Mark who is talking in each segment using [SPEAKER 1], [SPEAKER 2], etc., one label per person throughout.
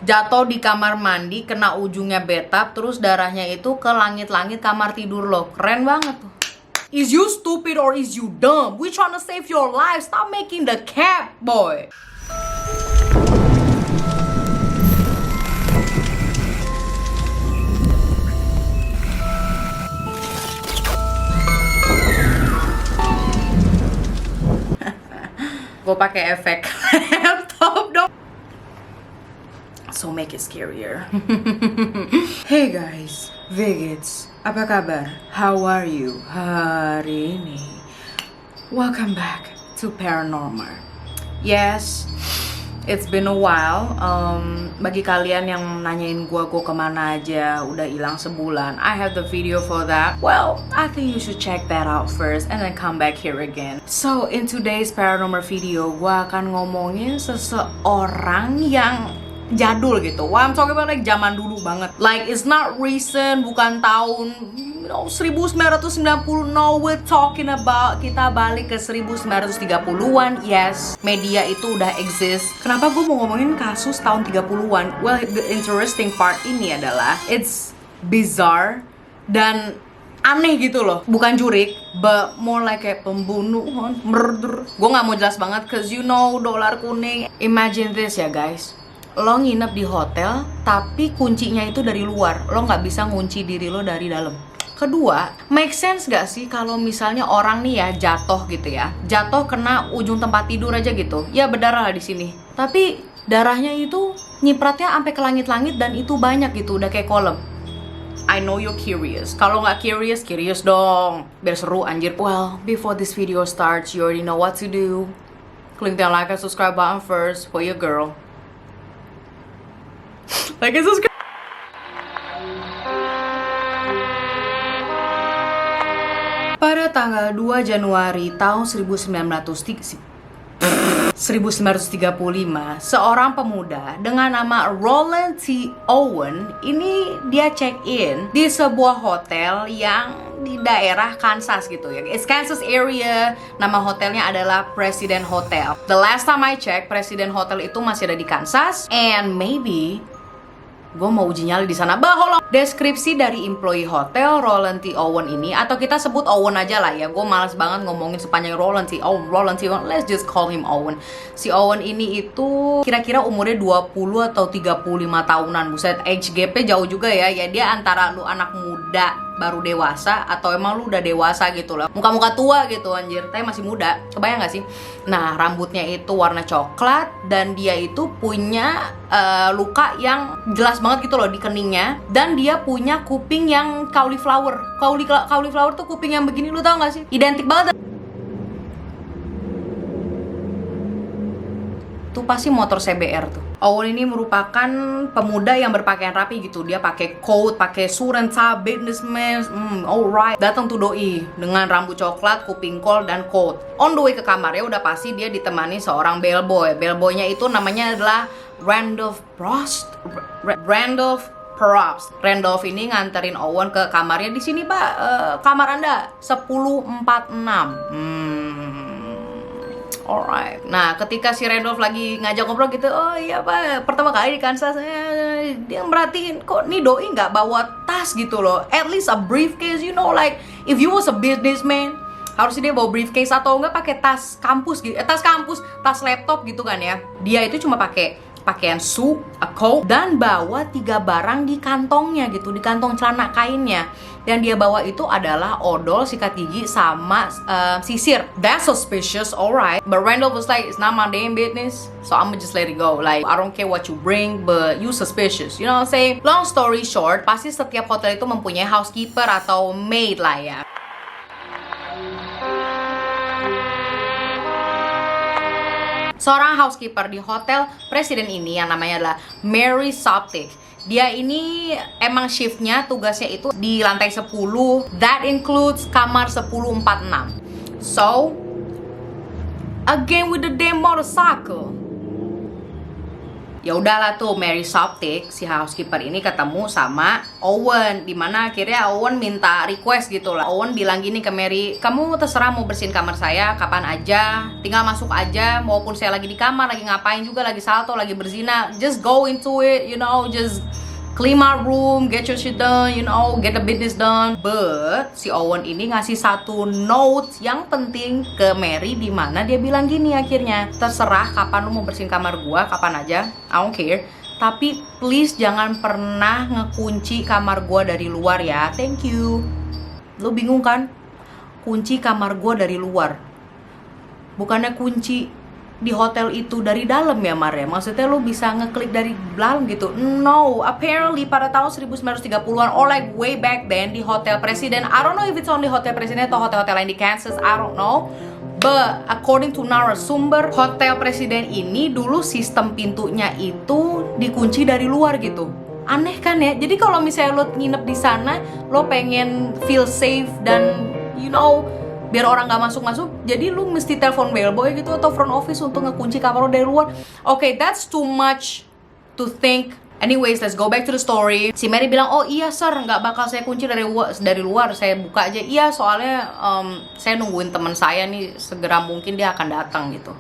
[SPEAKER 1] Jatuh di kamar mandi, kena ujungnya bathtub, terus darahnya itu ke langit-langit kamar tidur lo. Keren banget tuh. Is you stupid or is you dumb? We tryna save your life. Stop making the cap, boy. Gue pakai efek laptop dong. So make it scarier. Hey guys, Vigits, apa kabar? How are you hari ini? Welcome back to Paranormal. Yes, it's been a while. Bagi kalian yang nanyain gue kemana aja, udah hilang sebulan, I have the video for that. Well, I think you should check that out first and then come back here again. So in today's paranormal video, gue akan ngomongin seseorang yang jadul gitu. Wah, I'm talking about like zaman dulu banget. Like it's not recent, bukan tahun 1990. No, we're talking about kita balik ke 1930-an. Yes, media itu udah exist. Kenapa gue mau ngomongin kasus tahun 30-an? Well, the interesting part ini adalah it's bizarre dan aneh gitu loh. Bukan jurik, but more like kayak pembunuhan, murder. Gue nggak mau jelas banget, cause you know dolar kuning. Imagine this ya guys. Lo nginep di hotel, tapi kuncinya itu dari luar. Lo nggak bisa ngunci diri lo dari dalam. Kedua, make sense gak sih kalau misalnya orang nih ya jatuh gitu ya, jatuh kena ujung tempat tidur aja gitu, ya berdarah lah di sini. Tapi darahnya itu nyipratnya sampai ke langit-langit dan itu banyak gitu, udah kayak kolam. I know you're curious. Kalau nggak curious, curious dong. Biar seru anjir. Well, before this video starts, you already know what to do. Click that like and subscribe button first for your girl. Like and subscribe. Pada tanggal 2 Januari tahun 1935, seorang pemuda dengan nama Roland T. Owen ini dia check-in di sebuah hotel yang di daerah Kansas gitu ya. It's Kansas area. Nama hotelnya adalah President Hotel. The last time I check, President Hotel itu masih ada di Kansas, and maybe gue mau uji nyali di sana. Baholo. Deskripsi dari employee hotel Roland T. Owen ini, atau kita sebut Owen aja lah ya. Gue malas banget ngomongin sepanjang Roland T. Owen. Roland T. Owen. Let's just call him Owen. Si Owen ini itu kira-kira umurnya 20 atau 35 tahunan. Buset, age gap-nya jauh juga ya. Ya dia antara lu anak muda baru dewasa atau emang lu udah dewasa gitu loh. Muka-muka tua gitu anjir, tapi masih muda. Kebayang gak sih? Nah, rambutnya itu warna coklat dan dia itu punya luka yang jelas banget gitu loh di keningnya, dan dia punya kuping yang cauliflower. Cauliflower tuh kuping yang begini, lu tau gak sih? Identik banget. Itu pasti motor CBR tuh. Owen ini merupakan pemuda yang berpakaian rapi gitu. Dia pakai coat, pakai surenta, businessman, alright. Datang tuh doi dengan rambut coklat, kuping kol, dan coat. On the way ke kamarnya udah pasti dia ditemani seorang bellboy. Bellboynya itu namanya adalah Randolph Prost. Randolph ini nganterin Owen ke kamarnya. Di sini pak, kamar anda 1046. Alright. Nah, ketika si Randolph lagi ngajak ngobrol gitu, oh iya pak, pertama kali di Kansas, dia merhatiin kok nih doi nggak bawa tas gitu loh. At least a briefcase, you know, like if you was a businessman, harusnya dia bawa briefcase atau enggak pakai tas kampus gitu, tas laptop gitu kan ya. Dia itu cuma pakai pakaian suit, a coat, dan bawa 3 barang di kantongnya gitu, di kantong celana kainnya. Dan dia bawa itu adalah odol, sikat gigi, sama sisir. That's suspicious, alright. But Randolph was like, it's not my damn business, so I'ma just let it go. Like, I don't care what you bring, but you suspicious. You know what I'm saying? Long story short, pasti setiap hotel itu mempunyai housekeeper atau maid lah ya. Seorang housekeeper di hotel presiden ini yang namanya adalah Mary Soptic. Dia ini emang shiftnya, tugasnya itu di lantai 10. That includes kamar 1046. So, again with the damn motorcycle. Ya udahlah tuh, Mary Soptic, si housekeeper ini ketemu sama Owen, dimana akhirnya Owen minta request gitu lah. Owen bilang gini ke Mary, kamu terserah mau bersihin kamar saya kapan aja, tinggal masuk aja, maupun saya lagi di kamar, lagi ngapain juga, lagi salto, lagi berzina, just go into it, you know, just clean my room, get your shit done, you know, get the business done. But si Owen ini ngasih satu note yang penting ke Mary, di mana dia bilang gini akhirnya, terserah kapan lu mau bersihin kamar gua, kapan aja, I don't care. Tapi please jangan pernah ngekunci kamar gua dari luar ya, thank you. Lu bingung kan? Kunci kamar gua dari luar, bukannya kunci di hotel itu dari dalam ya Mar ya? Maksudnya lu bisa ngeklik dari dalam gitu? No, apparently pada tahun 1930-an or like way back then di Hotel Presiden, I don't know if it's only Hotel Presiden atau hotel-hotel lain di Kansas, I don't know. But according to narasumber, Hotel Presiden ini dulu sistem pintunya itu dikunci dari luar gitu. Aneh kan ya? Jadi kalau misalnya lo nginep di sana, lo pengen feel safe dan you know, biar orang nggak masuk-masuk, jadi lu mesti telepon bellboy gitu atau front office untuk ngekunci kamar lu dari luar. Okay, that's too much to think. Anyways, let's go back to the story. Si Mary bilang, oh iya sir, nggak bakal saya kunci dari luar, saya buka aja. Iya, soalnya saya nungguin teman saya nih, segera mungkin dia akan datang gitu.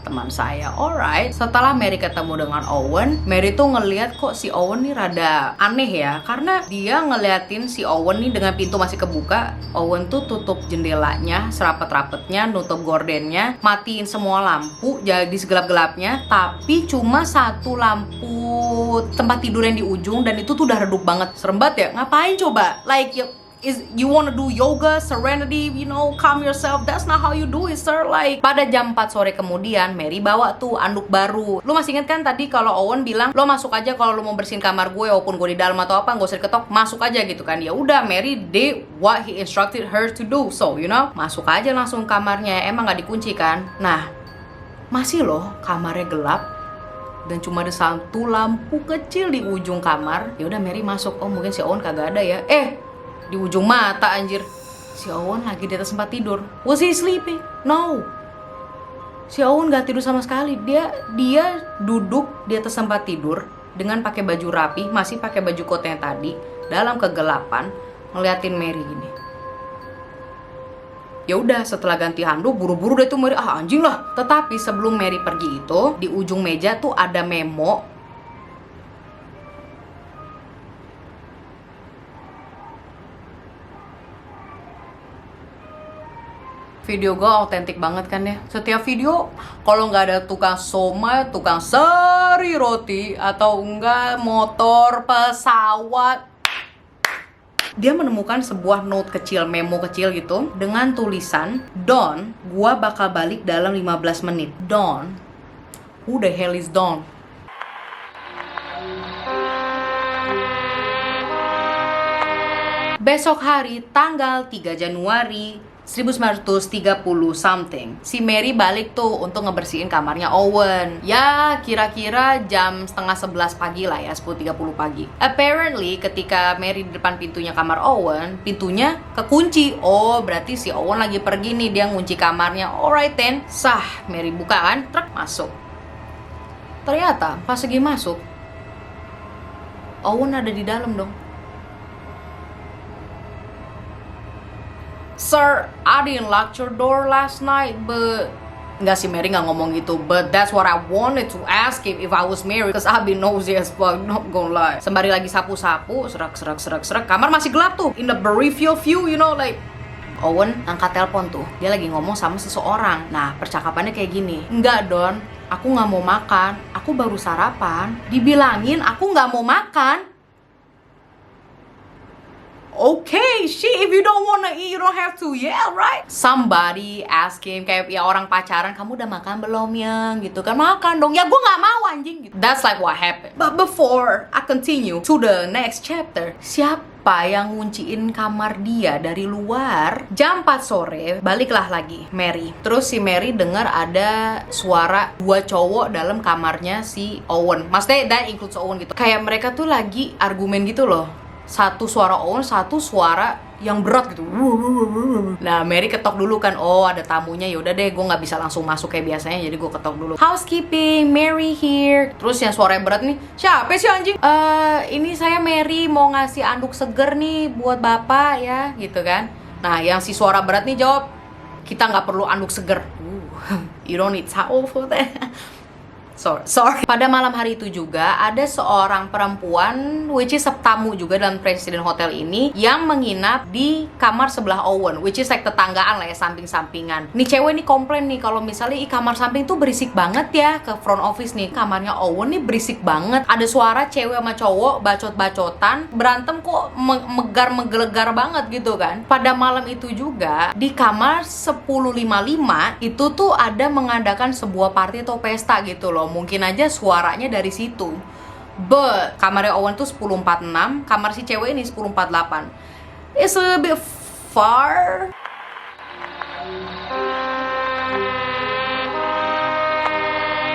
[SPEAKER 1] Teman saya, alright. Setelah Mary ketemu dengan Owen, Mary tuh ngeliat kok si Owen nih rada aneh ya, karena dia ngeliatin si Owen nih dengan pintu masih kebuka. Owen tuh tutup jendelanya serapet-rapetnya, nutup gordennya, matiin semua lampu jadi segelap-gelapnya, tapi cuma satu lampu tempat tidur yang di ujung, dan itu tuh udah redup banget. Serem banget ya, ngapain coba? Like you wanna do yoga, serenity, you know, calm yourself. That's not how you do it, sir. Like, pada jam 4 sore kemudian, Mary bawa tuh anduk baru. Lu masih inget kan tadi kalau Owen bilang, lo masuk aja kalau lu mau bersihin kamar gue, walaupun gue di dalam atau apa, gak usah diketok, masuk aja gitu kan. Ya udah, Mary did what he instructed her to do. So, you know, masuk aja langsung kamarnya. Emang gak dikunci kan? Nah, masih loh kamarnya gelap dan cuma ada satu lampu kecil di ujung kamar. Ya udah, Mary masuk. Oh, mungkin si Owen kagak ada ya. Di ujung mata anjir, si Owen lagi di atas tempat tidur. Was he sleeping? No. Si Owen gak tidur sama sekali. Dia duduk di atas tempat tidur dengan pakai baju rapi, masih pakai baju kotnya tadi, dalam kegelapan, ngeliatin Mary gini. Ya udah, setelah ganti handuk, buru-buru deh tuh Mary, anjing lah. Tetapi sebelum Mary pergi itu, di ujung meja tuh ada memo. Video gue autentik banget kan ya. Setiap video kalau nggak ada tukang somai, tukang sari roti, atau enggak motor, pesawat, dia menemukan sebuah note kecil, memo kecil gitu, dengan tulisan, Don, gua bakal balik dalam 15 menit. Don? Who the hell is Don? Besok hari, tanggal 3 Januari 1930 something, si Mary balik tuh untuk ngebersihin kamarnya Owen. Ya kira-kira jam setengah 11 pagi lah ya, 10.30 pagi. Apparently ketika Mary di depan pintunya kamar Owen, pintunya kekunci. Oh berarti si Owen lagi pergi nih, dia ngunci kamarnya. Alright then, sah, Mary buka kan, truk masuk. Ternyata pas lagi masuk, Owen ada di dalam dong. Sir, I didn't lock your door last night, but... Enggak sih, Mary nggak ngomong gitu. But that's what I wanted to ask him if I was married, cause I've been nosy as fuck, not gonna lie. Sembari lagi sapu-sapu, serak. Kamar masih gelap tuh, in the peripheral view, you know, like... Owen angkat telepon tuh, dia lagi ngomong sama seseorang. Nah, percakapannya kayak gini. Enggak, Don, aku nggak mau makan, aku baru sarapan. Dibilangin aku nggak mau makan. Okay, shit, if you don't wanna eat, you don't have to, yeah, right? Somebody ask him, kayak ya orang pacaran, kamu udah makan belum ya? Gitu kan, makan dong. Ya gue gak mau anjing gitu. That's like what happened. But before I continue to the next chapter, siapa yang ngunciin kamar dia dari luar? Jam 4 sore, baliklah lagi Mary. Terus si Mary dengar ada suara dua cowok dalam kamarnya si Owen. Maksudnya that includes Owen gitu. Kayak mereka tuh lagi argumen gitu loh. Satu suara Owen, satu suara yang berat gitu. Nah, Mary ketok dulu kan, oh ada tamunya, yaudah deh, gue nggak bisa langsung masuk kayak biasanya, jadi gue ketok dulu. Housekeeping, Mary here. Terus yang suaranya berat nih, siapa sih anjing? Ini saya Mary, mau ngasih anduk seger nih buat bapak ya, gitu kan. Nah, yang si suara berat nih jawab, kita nggak perlu anduk seger. You don't need towel for that. Sorry. Pada malam hari itu juga ada seorang perempuan, which is tamu juga dalam President Hotel ini, yang menginap di kamar sebelah Owen, which is like tetanggaan lah ya, samping-sampingan. Nih cewek nih komplain nih kalau misalnya kamar samping tuh berisik banget ya ke front office nih. Kamarnya Owen nih berisik banget. Ada suara cewek sama cowok bacot-bacotan, berantem kok megar-megelegar banget gitu kan. Pada malam itu juga di kamar 1055 itu tuh ada mengadakan sebuah party atau pesta gitu loh. Mungkin aja suaranya dari situ. But kamarnya Owen tuh 1046, kamar si cewek ini 1048. It's a little bit far.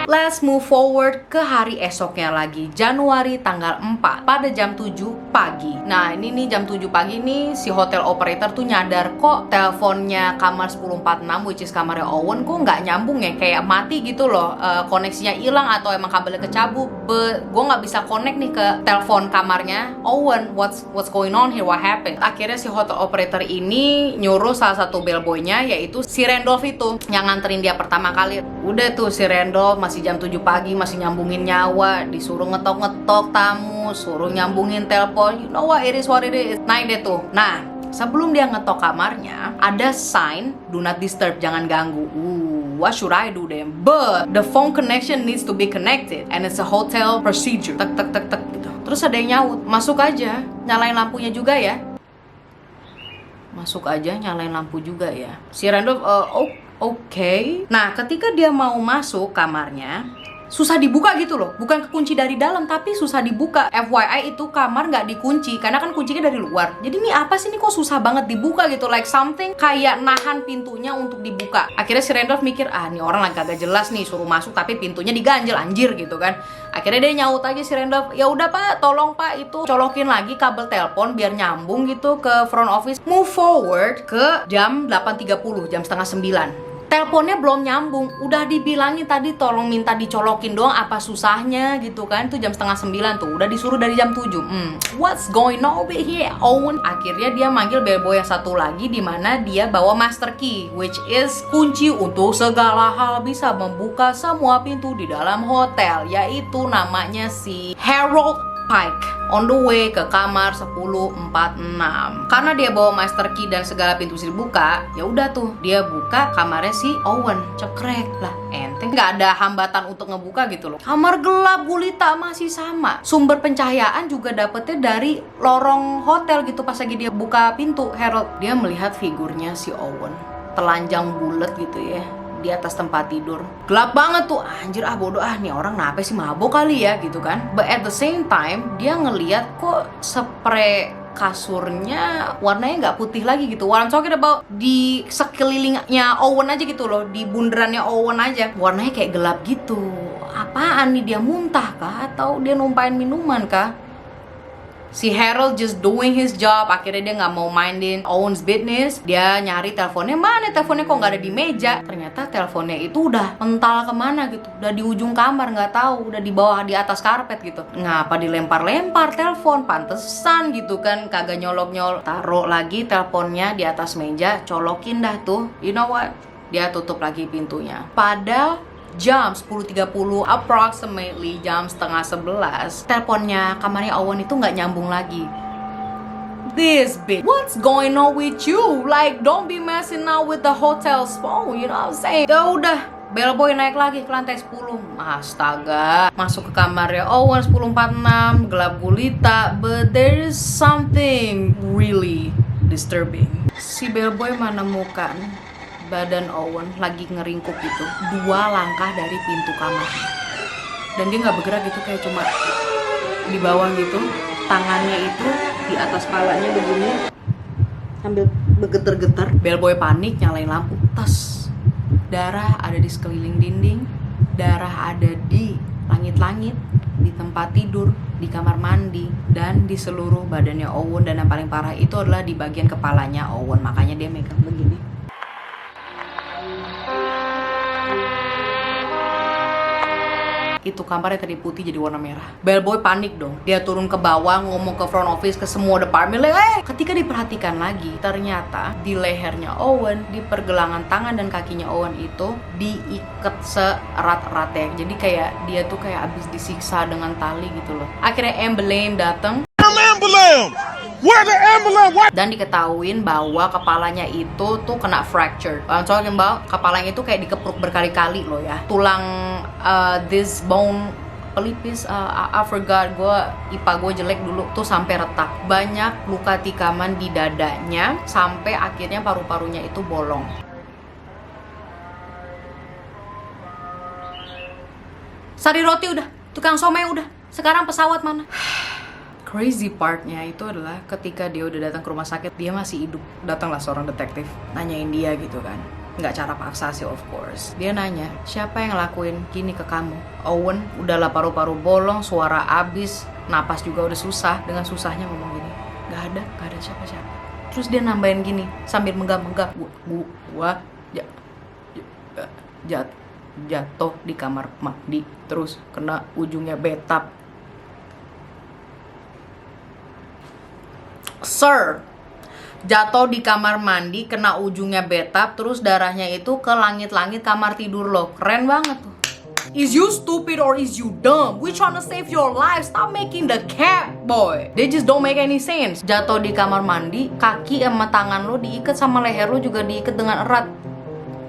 [SPEAKER 1] Let's move forward ke hari esoknya lagi, Januari tanggal 4 pada jam 7 pagi. Nah, ini nih jam 7 pagi nih si hotel operator tuh nyadar kok teleponnya kamar 1046, which is kamarnya Owen, kok nggak nyambung ya, kayak mati gitu loh, koneksinya hilang atau emang kabelnya kecabut. Gue nggak bisa connect nih ke telepon kamarnya Owen. What's going on here? What happened? Akhirnya si hotel operator ini nyuruh salah satu bellboynya, yaitu si Randolph itu yang nganterin dia pertama kali. Udah tuh si Randolph masih jam 7 pagi masih nyambungin nyawa, disuruh ngetok-ngetok tamu, suruh nyambungin telepon. You know what it is, what it is. Naik deh tuh. Nah, sebelum dia ngetok kamarnya, ada sign do not disturb, jangan ganggu. What should I do then? But the phone connection needs to be connected and it's a hotel procedure. Tek tek tek tek gitu. Terus ada yang nyaut, masuk aja, nyalain lampunya juga ya. Masuk aja, nyalain lampu juga ya. Si Randolph, Oke. Nah, ketika dia mau masuk kamarnya, susah dibuka gitu loh. Bukan kekunci dari dalam, tapi susah dibuka. FYI itu kamar nggak dikunci, karena kan kuncinya dari luar. Jadi ini apa sih, ini kok susah banget dibuka gitu. Like something kayak nahan pintunya untuk dibuka. Akhirnya si Randolph mikir, nih orang lagi kagak jelas nih, suruh masuk tapi pintunya diganjel, anjir gitu kan. Akhirnya dia nyaut aja si Randolph, ya udah pak, tolong pak itu colokin lagi kabel telepon biar nyambung gitu ke front office. Move forward ke jam 8.30, jam setengah 9. Teleponnya belum nyambung, udah dibilangin tadi tolong minta dicolokin doang, apa susahnya gitu kan. Itu jam setengah 9 tuh, udah disuruh dari jam 7. What's going on over here, Owen? Akhirnya dia manggil bellboy yang satu lagi, dimana dia bawa master key, which is kunci untuk segala hal, bisa membuka semua pintu di dalam hotel, yaitu namanya si Harold Pike. On the way ke kamar 1046. Karena dia bawa master key dan segala pintu bisa dibuka, ya udah tuh dia buka kamarnya si Owen. Cekrek lah, enteng, nggak ada hambatan untuk ngebuka gitu loh. Kamar gelap gulita masih sama. Sumber pencahayaan juga dapetnya dari lorong hotel gitu. Pas lagi dia buka pintu, Harold, dia melihat figurnya si Owen telanjang bulat gitu ya di atas tempat tidur. Gelap banget tuh, anjir bodoh nih orang kenapa sih, mabok kali ya gitu kan. But at the same time dia ngeliat kok spray kasurnya warnanya nggak putih lagi gitu. What I'm talking about, di sekelilingnya Owen aja gitu loh, di bundarannya Owen aja warnanya kayak gelap gitu. Apaan nih, dia muntah kah atau dia numpain minuman kah? Si Harold just doing his job. Akhirnya dia nggak mau mindin Owen's business. Dia nyari teleponnya, mana teleponnya kok nggak ada di meja. Ternyata teleponnya itu udah mental kemana gitu, udah di ujung kamar, nggak tahu, udah di bawah, di atas karpet gitu. Ngapa dilempar-lempar telepon, pantesan gitu kan kagak nyolok-nyolok. Taruh lagi teleponnya di atas meja, colokin dah tuh. You know what, dia tutup lagi pintunya. Pada jam 10.30, approximately jam setengah 11, teleponnya kamarnya Owen itu nggak nyambung lagi. This bitch, what's going on with you? Like, don't be messing out with the hotel's phone, you know what I'm saying? Ya udah, bellboy naik lagi ke lantai 10. Astaga, masuk ke kamarnya Owen 10.46, gelap gulita, but there is something really disturbing. Si bellboy menemukan badan Owen lagi ngeringkuk gitu, 2 langkah dari pintu kamarnya. Dan dia nggak bergerak gitu, kayak cuma di bawah gitu, tangannya itu di atas palanya begini sambil bergetar-getar. Bellboy panik, nyalain lampu, tas. Darah ada di sekeliling dinding, darah ada di langit-langit, di tempat tidur, di kamar mandi, dan di seluruh badannya Owen. Dan yang paling parah itu adalah di bagian kepalanya Owen, makanya dia megang begini. Itu kamarnya tadi putih jadi warna merah. Bellboy panik dong. Dia turun ke bawah, ngomong ke front office, ke semua departemen. Ketika diperhatikan lagi, ternyata di lehernya Owen, di pergelangan tangan dan kakinya Owen itu diikat seerat-eratnya. Jadi kayak dia tuh kayak abis disiksa dengan tali gitu loh. Akhirnya ambulans datang. Dan diketahuin bahwa kepalanya itu tuh kena fracture. Soalnya mbak, kepalanya itu kayak dikepruk berkali-kali loh ya. Tulang this bone pelipis, I forgot, IPA gue jelek dulu tuh sampai retak. Banyak luka tikaman di dadanya sampai akhirnya paru-parunya itu bolong. Sari roti udah, tukang somai udah. Sekarang pesawat mana? Crazy partnya itu adalah ketika dia udah datang ke rumah sakit, dia masih hidup. Datanglah seorang detektif, nanyain dia gitu kan. Nggak cara paksa sih of course. Dia nanya, siapa yang ngelakuin gini ke kamu? Owen udahlah paru-paru bolong, suara abis, napas juga udah susah. Dengan susahnya ngomong gini, nggak ada siapa-siapa. Terus dia nambahin gini sambil menggap-menggap, gua jatuh di kamar mandi, terus kena ujungnya betap. Sir, jatuh di kamar mandi, kena ujungnya betap, terus darahnya itu ke langit-langit kamar tidur lo. Keren banget tuh. Is you stupid or is you dumb? We trying to save your life. Stop making the cap, boy. They just don't make any sense. Jatuh di kamar mandi, kaki sama tangan lo diikat sama leher lo juga diikat dengan erat.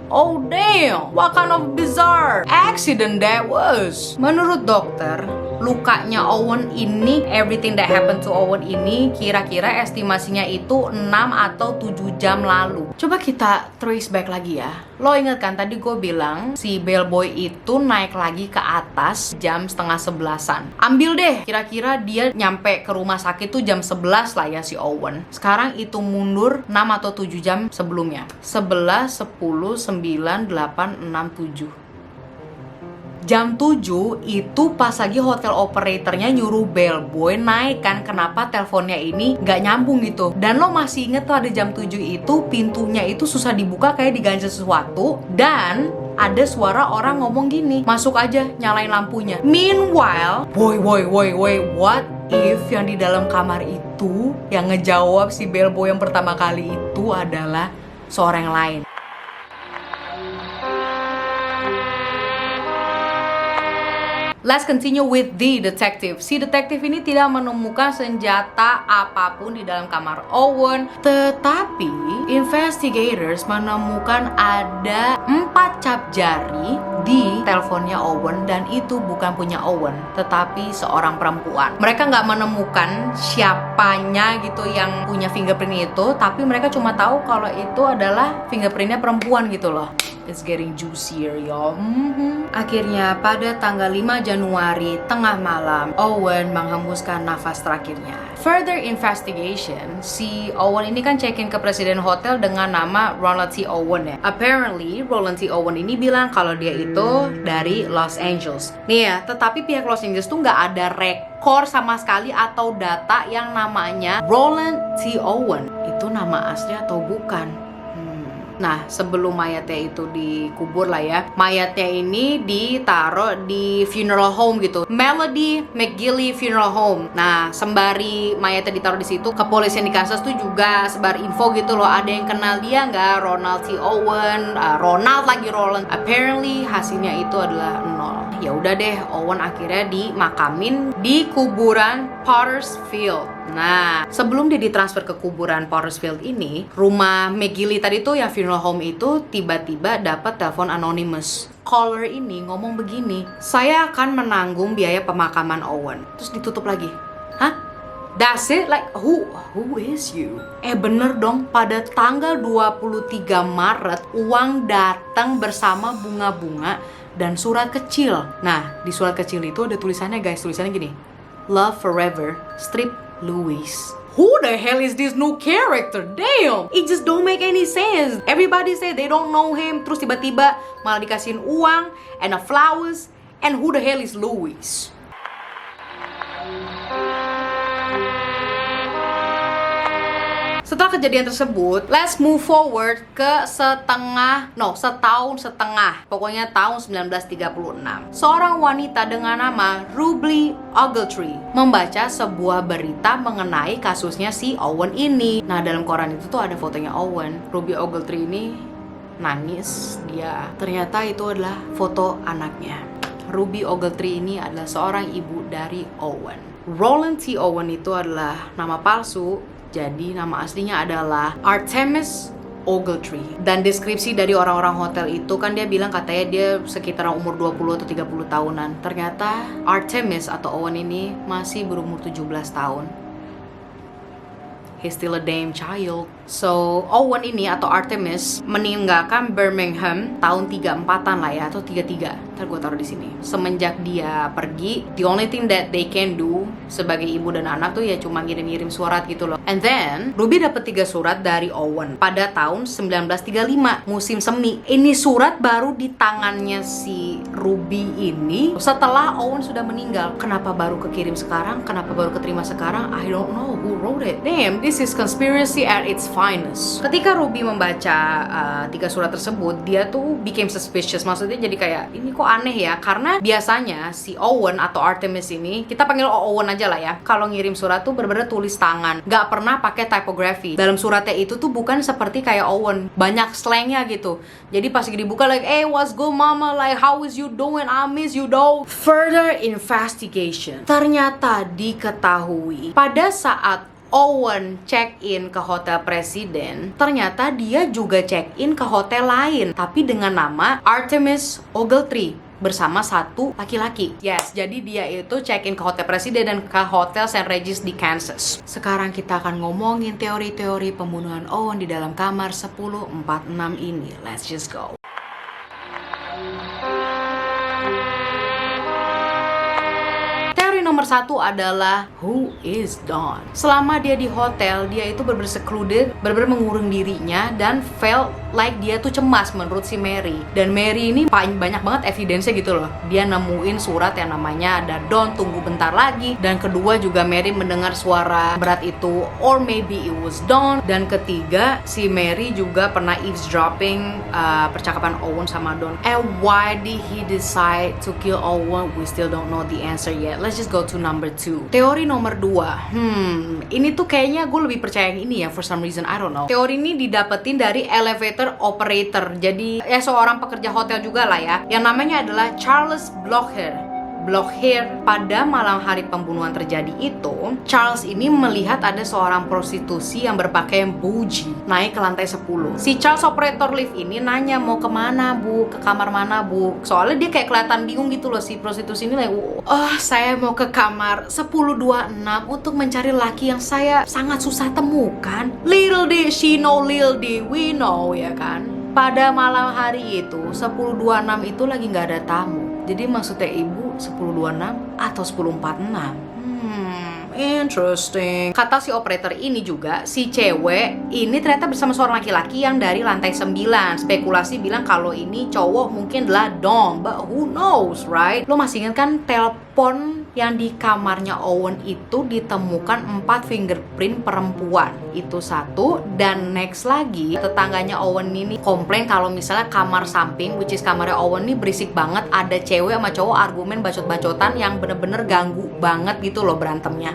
[SPEAKER 1] Oh damn, what kind of bizarre accident that was? Menurut dokter, lukanya Owen ini, everything that happened to Owen ini kira-kira estimasinya itu 6 atau 7 jam lalu. Coba kita trace back lagi ya. Lo inget kan tadi gue bilang si bellboy itu naik lagi ke atas jam setengah 11-an. Ambil deh, kira-kira dia nyampe ke rumah sakit tuh jam 11 lah ya si Owen. Sekarang itu mundur 6 atau 7 jam sebelumnya. 11, 10, 9, 8, 6, 7. Jam 7 itu pas lagi hotel operatornya nyuruh bellboy naik kan. Kenapa teleponnya ini nggak nyambung gitu. Dan lo masih inget tuh ada jam 7 itu pintunya itu susah dibuka kayak diganjel sesuatu. Dan ada suara orang ngomong gini, masuk aja nyalain lampunya. Meanwhile, boy, what if yang di dalam kamar itu yang ngejawab si bellboy yang pertama kali itu adalah seorang yang lain. Let's continue with the detective. Si detektif ini tidak menemukan senjata apapun di dalam kamar Owen, tetapi investigators menemukan ada 4 cap jari di teleponnya Owen, dan itu bukan punya Owen, tetapi seorang perempuan. Mereka nggak menemukan siapanya gitu yang punya fingerprint itu, tapi mereka cuma tahu kalau itu adalah fingerprintnya perempuan gitu loh. It's getting juicier, y'all. Akhirnya pada tanggal 5 Januari tengah malam, Owen menghembuskan nafas terakhirnya. Further investigation, si Owen ini kan check-in ke presiden hotel dengan nama Ronald T. Owen ya. Apparently, Ronald T. Owen ini bilang kalau dia itu dari Los Angeles. Nih ya, tetapi pihak Los Angeles tuh nggak ada rekor sama sekali atau data yang namanya Roland T. Owen. Itu nama asli atau bukan? Nah, sebelum mayatnya itu dikubur lah ya, mayatnya ini ditaruh di funeral home gitu, Melody McGilly Funeral Home. Nah, sembari mayatnya ditaruh di situ, kepolisian di Kansas tuh juga sebar info gitu loh, ada yang kenal dia nggak? Ronald T. Owen, Ronald lagi Roland. Apparently hasilnya itu adalah 0. Ya udah deh, Owen akhirnya dimakamin di kuburan Potter's Field. Nah, sebelum dia ditransfer ke kuburan Pottersfield ini, rumah McGilly tadi tuh yang funeral home itu tiba-tiba dapat telepon anonymous. Caller ini ngomong begini, saya akan menanggung biaya pemakaman Owen. Terus ditutup lagi. Hah? That's it? Like, who is you? Bener dong, pada tanggal 23 Maret, uang datang bersama bunga-bunga dan surat kecil. Nah, di surat kecil itu ada tulisannya guys, tulisannya gini, Love Forever, strip Louis. Who the hell is this new character? Damn! It just don't make any sense. Everybody say they don't know him, terus tiba-tiba malah dikasihin uang and a flowers, and who the hell is Louis? Setelah kejadian tersebut, let's move forward ke setahun setengah. Pokoknya tahun 1936. Seorang wanita dengan nama Ruby Ogletree membaca sebuah berita mengenai kasusnya si Owen ini. Nah, dalam koran itu tuh ada fotonya Owen. Ruby Ogletree ini nangis. Ternyata itu adalah foto anaknya. Ruby Ogletree ini adalah seorang ibu dari Owen. Roland T. Owen itu adalah nama palsu. Jadi nama aslinya adalah Artemis Ogletree. Dan deskripsi dari orang-orang hotel itu kan dia bilang katanya dia sekitar umur 20 atau 30 tahunan. Ternyata Artemis atau Owen ini masih berumur 17 tahun. He's still a damn child. So, Owen ini atau Artemis meninggalkan Birmingham tahun 34-an lah ya, atau 33. Ntar gue taruh di sini. Semenjak dia pergi, the only thing that they can do sebagai ibu dan anak tuh ya cuma ngirim-ngirim surat gitu loh. And then, Ruby dapat 3 surat dari Owen pada tahun 1935, musim semi. Ini surat baru di tangannya si Ruby ini setelah Owen sudah meninggal. Kenapa baru kekirim sekarang? Kenapa baru keterima sekarang? I don't know who wrote it. Damn, this is conspiracy at its finest. Ketika Ruby membaca 3 surat tersebut, dia tuh became suspicious. Maksudnya jadi kayak, ini kok aneh ya? Karena biasanya si Owen atau Artemis ini, kita panggil Owen aja lah ya, kalau ngirim surat tuh bener-bener tulis tangan, gak pernah pakai typography. Dalam suratnya itu tuh bukan seperti kayak Owen, banyak slangnya gitu. Jadi pas dibuka like, hey, what's good mama, like how is you doing, I miss you though. Further investigation, ternyata diketahui pada saat Owen check-in ke hotel presiden, ternyata dia juga check-in ke hotel lain, tapi dengan nama Artemis Ogletree bersama satu laki-laki. Yes, jadi dia itu check-in ke hotel presiden dan ke hotel St. Regis di Kansas. Sekarang kita akan ngomongin teori-teori pembunuhan Owen di dalam kamar 1046 ini. Let's just go. Nomor 1 adalah who is Dawn. Selama dia di hotel, dia itu benar-benar secluded, benar-benar mengurung dirinya dan felt like dia tuh cemas menurut si Mary. Dan Mary ini banyak banget evidence-nya gitu loh. Dia nemuin surat yang namanya ada Dawn tunggu bentar lagi, dan kedua juga Mary mendengar suara berat itu, or maybe it was Dawn. Dan ketiga, si Mary juga pernah eavesdropping percakapan Owen sama Dawn. And why did he decide to kill Owen? We still don't know the answer yet. Let's just go to number 2. Teori nomor 2. Ini tuh kayaknya gue lebih percaya yang ini ya, for some reason, I don't know. Teori ini didapetin dari elevator operator. Jadi ya seorang pekerja hotel juga lah ya, yang namanya adalah Charles Blockhair. Pada malam hari pembunuhan terjadi itu, Charles ini melihat ada seorang prostitusi yang berpakaian bougie naik ke lantai 10. Si Charles operator lift ini nanya mau kemana bu, ke kamar mana bu, soalnya dia kayak kelihatan bingung gitu loh. Si prostitusi ini like, saya mau ke kamar 1026 untuk mencari laki yang saya sangat susah temukan. Little did she know, little did we know, ya kan. Pada malam hari itu 1026 itu lagi nggak ada tamu. Jadi maksudnya ibu 1026 atau 1046? Interesting. Kata si operator ini juga, si cewek ini ternyata bersama seorang laki-laki yang dari lantai 9. Spekulasi bilang kalau ini cowok mungkin adalah Dawn, but who knows, right? Lo masih ingat kan telepon yang di kamarnya Owen itu ditemukan 4 fingerprint perempuan. Itu satu. Dan next lagi, tetangganya Owen ini komplain kalau misalnya kamar samping, which is kamarnya Owen ini berisik banget, ada cewek sama cowok argumen bacot-bacotan yang bener-bener ganggu banget gitu loh berantemnya.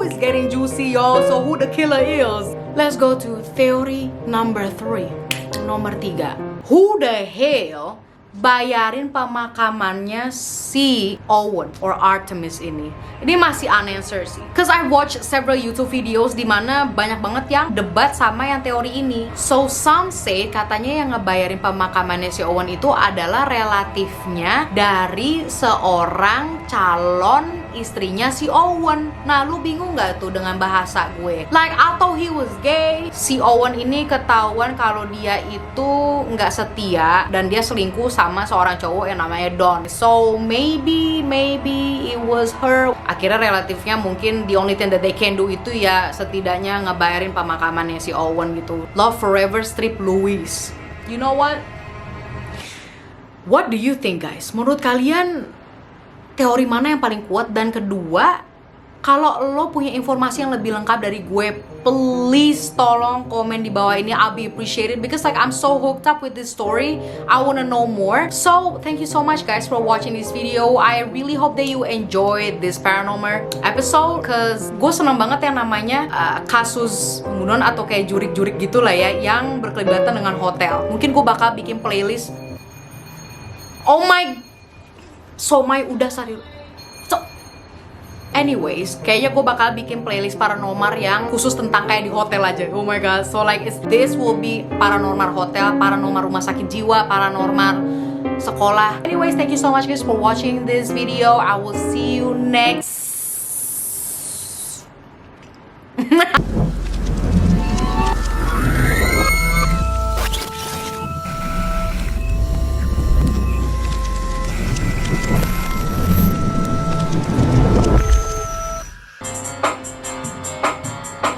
[SPEAKER 1] It's getting juicy y'all. So who the killer is? Let's go to theory number 3. Nomor 3. Who the hell bayarin pemakamannya si Owen or Artemis ini? Ini masih unanswered sih. Cause I watched several YouTube videos di mana banyak banget yang debat sama yang teori ini. So some say katanya yang ngebayarin pemakamannya si Owen itu adalah relatifnya dari seorang calon istrinya si Owen. Nah, lu bingung gak tuh dengan bahasa gue? Like, atau he was gay. Si Owen ini ketahuan kalau dia itu nggak setia dan dia selingkuh sama seorang cowok yang namanya Dawn. So maybe it was her. Akhirnya relatifnya mungkin the only thing that they can do itu ya setidaknya ngebayarin pemakamannya si Owen gitu. Love forever strip Louise. You know what? What do you think guys? Menurut kalian teori mana yang paling kuat? Dan kedua, Kalau lo punya informasi yang lebih lengkap dari gue, please tolong komen di bawah ini. I'll be appreciated because like I'm so hooked up with this story. I wanna know more. So thank you so much guys for watching this video. I really hope that you enjoyed this paranormal episode, cause gue seneng banget yang namanya kasus pembunuhan atau kayak jurik-jurik gitulah ya, yang berkelibatan dengan hotel. Mungkin gue bakal bikin playlist. Oh my, Somai udah serius. Anyways, kayaknya gue bakal bikin playlist paranormal yang khusus tentang kayak di hotel aja. Oh my god, so like this will be paranormal hotel, paranormal rumah sakit jiwa, paranormal sekolah. Anyways, thank you so much guys for watching this video. I will see you next